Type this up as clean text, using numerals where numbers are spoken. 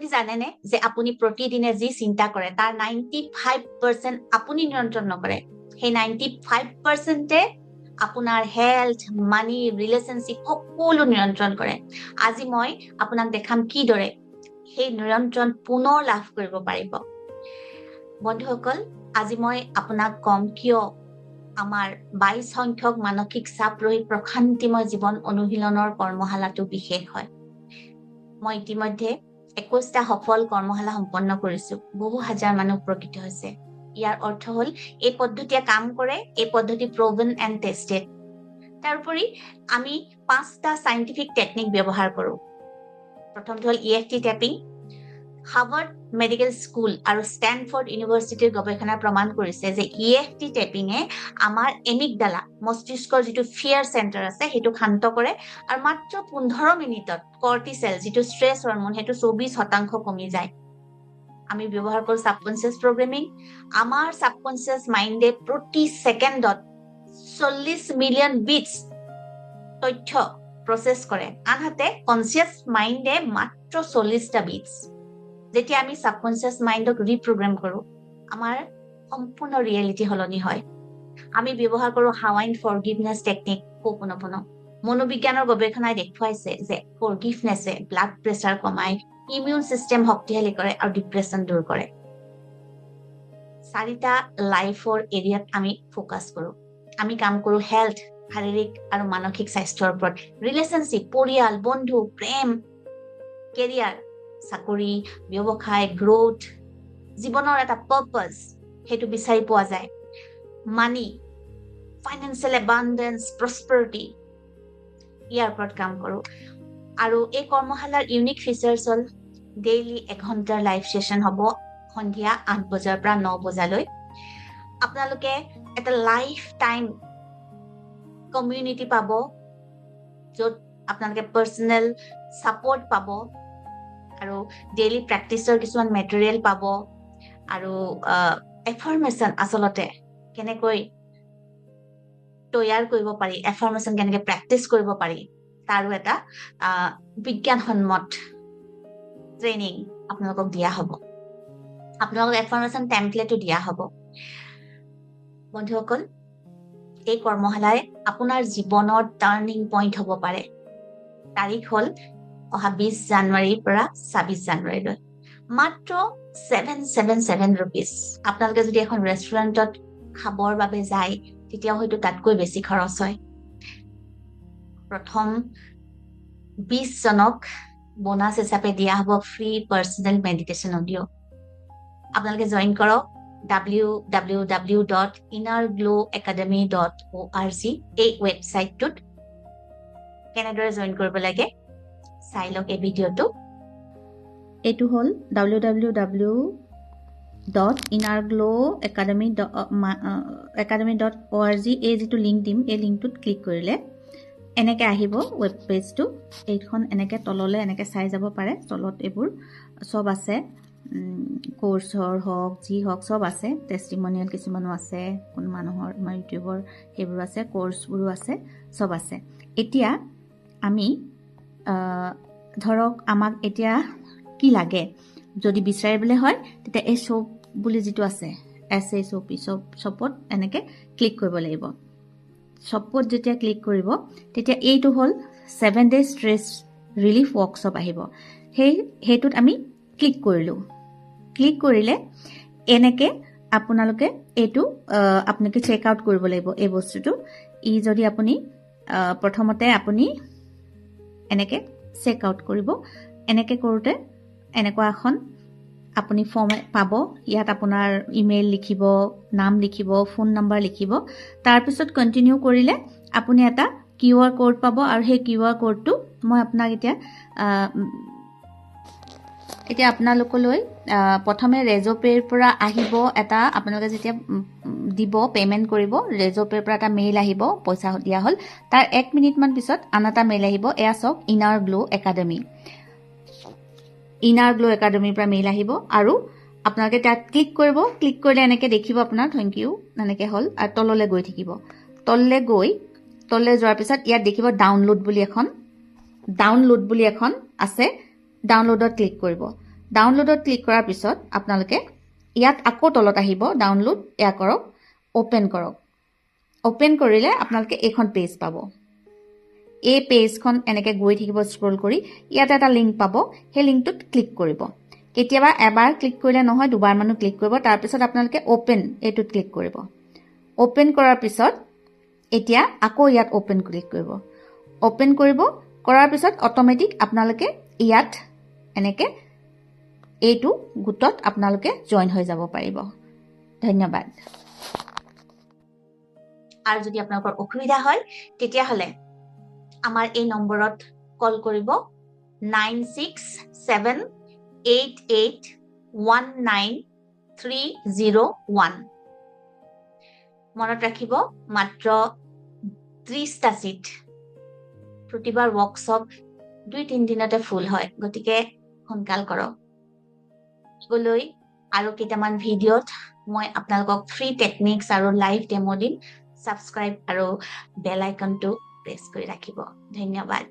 আপুনি জানেনে যে আপুনি প্ৰতিদিনে যি চিন্তা কৰে তাৰ 95% আপুনি নিয়ন্ত্ৰণ নকৰে সেই 95%ে আপোনাৰ হেল্থ মানি ৰিলেশনশ্বিপ সকলো নিয়ন্ত্ৰণ কৰে আজি মই আপোনাক দেখাম কিদৰে সেই নিয়ন্ত্ৰণ পুনৰ লাভ কৰিব পাৰিব বন্ধুসকল আজি মই আপোনাক কম কিয় আমাৰ 22 সংখ্যক মানসিক চাপ ৰহিত প্ৰশান্তিময় জীৱন অনুশীলনৰ কৰ্মশালাটো বিশেষ হয় মই ইতিমধ্যে 21টা সফল কৰ্মশালা সম্পন্ন কৰিছো বহু হাজাৰ মানুহ উপকৃত হৈছে ইয়াৰ অৰ্থ হ'ল এই পদ্ধতিয়ে কাম কৰে এই পদ্ধতি proven and tested তাৰোপৰি আমি 5টা সাইন্টিফিক টেকনিক ব্যৱহাৰ কৰো প্ৰথমটো হ'ল EFT tapping Harvard medical school আৰু ষ্টেনফৰ্ড ইউনিভাৰ্চিটিৰ গৱেষণাই প্ৰমাণ কৰিছে যে EFT ট্যাপিংয়ে আমাৰ এমিগডালা মস্তিষ্কৰ যিটো ফিয়াৰ চেণ্টাৰ আছে সেইটো শান্ত কৰে আৰু মাত্ৰ 15 মিনিটত কৰ্টিসল যিটো ষ্ট্ৰেছ হৰমোন সেইটো 24% কমি যায় আমি ব্যৱহাৰ কৰো সাবকনসিয়াস প্ৰগ্ৰেমিং আমাৰ সাবকনসিয়াস মাইণ্ডে প্ৰতি সেকেন্ডত 40 মিলিয়ন বিটস তথ্য প্ৰসেস কৰে আনহাতে কনসিয়াস মাইণ্ডে মাত্ৰ 40টা বিটস যেতিয়া আমি সাবকনসিয়াস মাইণ্ডক ৰিপ্ৰগ্ৰাম কৰো আমাৰ সম্পূৰ্ণ ৰিয়েলিটি হলনি হয় আমি ব্যৱহাৰ কৰো হাৱাইন ফৰগিভনেছ টেকনিক হোপনপন মনোবিজ্ঞানৰ গৱেষণাই দেখুৱাইছে যে ফৰগিভনেছে ব্লাড প্ৰেছাৰ কমায় ইমিউন সিস্টেম শক্তিশালী কৰে আৰু ডিপ্ৰেছন দূৰ কৰে 4টা লাইফৰ এৰিয়াত আমি ফোকাস কৰো আমি কাম কৰো হেল্থ শাৰীৰিক আৰু মানসিক স্বাস্থ্যৰ ওপৰত ৰিলেশনশ্বিপ পৰিয়াল বন্ধু প্ৰেম কেৰিয়াৰ চাকৰি ব্যৱসায় গ্ৰোথ জীৱনৰ এটা পাৰপাস হেতু বিচাৰি পোৱা যায় মানি ফাইনান্সিয়েল এবান্ডেন্স প্ৰসপেৰিটি ইয়াৰ ওপৰত কাম কৰো আৰু এই কৰ্মশালাৰ ইউনিক ফিচাৰ্ছ হ'ল ডেইলি 1 ঘণ্টাৰ লাইভ সেশন হ'ব সন্ধিয়া 8 বজাৰ পৰা 9 বজালৈ আপোনালোকে এটা লাইফ টাইম কমিউনিটি পাব য'ত আপোনালোকে পাৰ্সোনাল সাপোৰ্ট পাব আৰু ডেইলি প্ৰেক্টিছৰ কিছুমান মেটেৰিয়েল পাব আৰু এফাৰ্মেশন আসলতে কেনেকৈ তৈয়াৰ কৰিব পাৰি এফাৰ্মেশন কেনেকৈ প্ৰেক্টিছ কৰিব পাৰি তাৰো এটা বিজ্ঞানসন্মত ট্ৰেইনিং আপোনালোকক দিয়া হ'ব আপোনালোকক এফাৰ্মেশন টেমপ্লেটও দিয়া হ'ব বন্ধুসকল এই কৰ্মশালাই আপোনাৰ জীৱনৰ টাৰ্নিং পইণ্ট হ'ব পাৰে তাৰিখ হ'ল অহা 20 জানুৱাৰীৰ পৰা 26 জানুৱাৰীলৈ মাত্ৰ 777 rupees আপোনালোকে যদি এখন ৰেষ্টুৰেণ্টত খাবৰ বাবে যায় তেতিয়া হয়তো তাতকৈ বেছি খৰচ হয় প্ৰথম 20 জনক বোনাস হিচাপে দিয়া হ'ব ফ্ৰী পাৰ্সোনাল মেডিটেশন অডিও আপোনালোকে জয়েন কৰক www.innerglowacademy.org এই ৱেবছাইটটোত কেনেদৰে জয়েন কৰিব লাগে চাই লওক এই ভিডিঅটো এইটো হ'ল www.innerglowacademy.org এই যিটো লিংক দিম এই লিংকটোত ক্লিক কৰিলে এনেকৈ আহিব ৱেব পেজটো এইখন এনেকৈ তললৈ এনেকৈ চাই যাব পাৰে তলত এইবোৰ সব আছে কোৰ্সৰ হওক যি হওক সব আছে টেষ্টিমনিয়েল কিছুমানো আছে কোন মানুহৰ ইউটিউবৰ সেইবোৰ আছে কোৰ্সবোৰো আছে সব আছে এতিয়া আমি ধৰক আমাক এতিয়া কি লাগে যদি বিচাৰিবলৈ হয় তেতিয়া এই সব বুলি যিটো আছে SSOP সবত এনেকৈ ক্লিক কৰিব লাগিব সবত যেতিয়া ক্লিক কৰিব তেতিয়া এইটো হ'ল 7 ডে ষ্ট্ৰেছ ৰিলিফ ৱৰ্কশ্বপ আহিব সেইটোত আমি ক্লিক কৰিলো ক্লিক কৰিলে এনেকৈ আপোনালোকে এইটো আপোনালোকে চেক আউট কৰিব লাগিব এই বস্তুটো ই যদি আপুনি প্ৰথমতে আপুনি এনেকৈ চেক আউট কৰিব এনেকৈ কৰোঁতে এনেকুৱা এখন আপুনি ফৰ্ম পাব ইয়াত আপোনাৰ ইমেইল লিখিব নাম লিখিব ফোন নম্বৰ লিখিব তাৰপিছত কন্টিনিউ কৰিলে আপুনি এটা QR কোড পাব আৰু সেই QR কোডটো মই আপোনাক এতিয়া আপোনালোকলৈ প্ৰথমে ৰেজোপেৰ পৰা আহিব এটা আপোনালোকে যেতিয়া দিব পেমেন্ট কৰিব ৰেজোপেৰ পৰা এটা মেইল আহিব পইচা দিয়া হ'ল তাৰ 1 মিনিট মান পিছত আন এটা মেইল আহিব এয়া সক inner glow academy inner glow একাডেমিৰ পৰা মেইল আহিব আৰু আপোনালোকে তাত ক্লিক কৰিব ক্লিক কৰিলে এনেকৈ দেখিব আপোনাৰ থ্যাংক ইউ এনেকৈ হ'ল আৰু তললৈ গৈ থাকিব তললৈ যোৱাৰ পিছত ইয়াত দেখিব ডাউনলোড বুলি এখন আছে ডাউনলোডত ক্লিক কৰিব ডাউনলোডত ক্লিক কৰাৰ পিছত আপোনালোকে ইয়াত আকৌ তলত আহিব ডাউনলোড এয়া কৰক অ'পেন কৰক অ'পেন কৰিলে আপোনালোকে এইখন পেজ পাব এই পেজখন এনেকৈ গৈ থাকিব স্ক্ৰল কৰি ইয়াত এটা লিংক পাব সেই লিংকটোত ক্লিক কৰিব কেতিয়াবা এবাৰ ক্লিক কৰিলে নহয় দুবাৰ মানো ক্লিক কৰিব তাৰপিছত আপোনালোকে অ'পেন এইটোত ক্লিক কৰিব অ'পেন কৰাৰ পিছত এতিয়া আকৌ ইয়াত অ'পেন ক্লিক কৰিব অ'পেন কৰিব কৰাৰ পিছত অট'মেটিক আপোনালোকে ইয়াত এনেকৈ এইটো গোটত আপোনালোকে জইন হৈ যাব পাৰিব ধন্যবাদ আৰু যদি আপোনালোকৰ অসুবিধা হয় তেতিয়াহ'লে আমাৰ এই নম্বৰত কল কৰিব 9678819301 মনত ৰাখিব মাত্ৰ 30টা চিট প্ৰতিবাৰ ৱৰ্কশ্বপ 2-3 দিনতে ফুল হয় গতিকে সোনকাল কৰক গলৈ আৰু কেইটামান ভিডিঅ'ত মই আপোনালোকক ফ্ৰী টেকনিক্স আৰু লাইভ ডেমো দিম সাবস্ক্ৰাইব আৰু বেল আইকনটো প্ৰেছ কৰি ৰাখিব ধন্যবাদ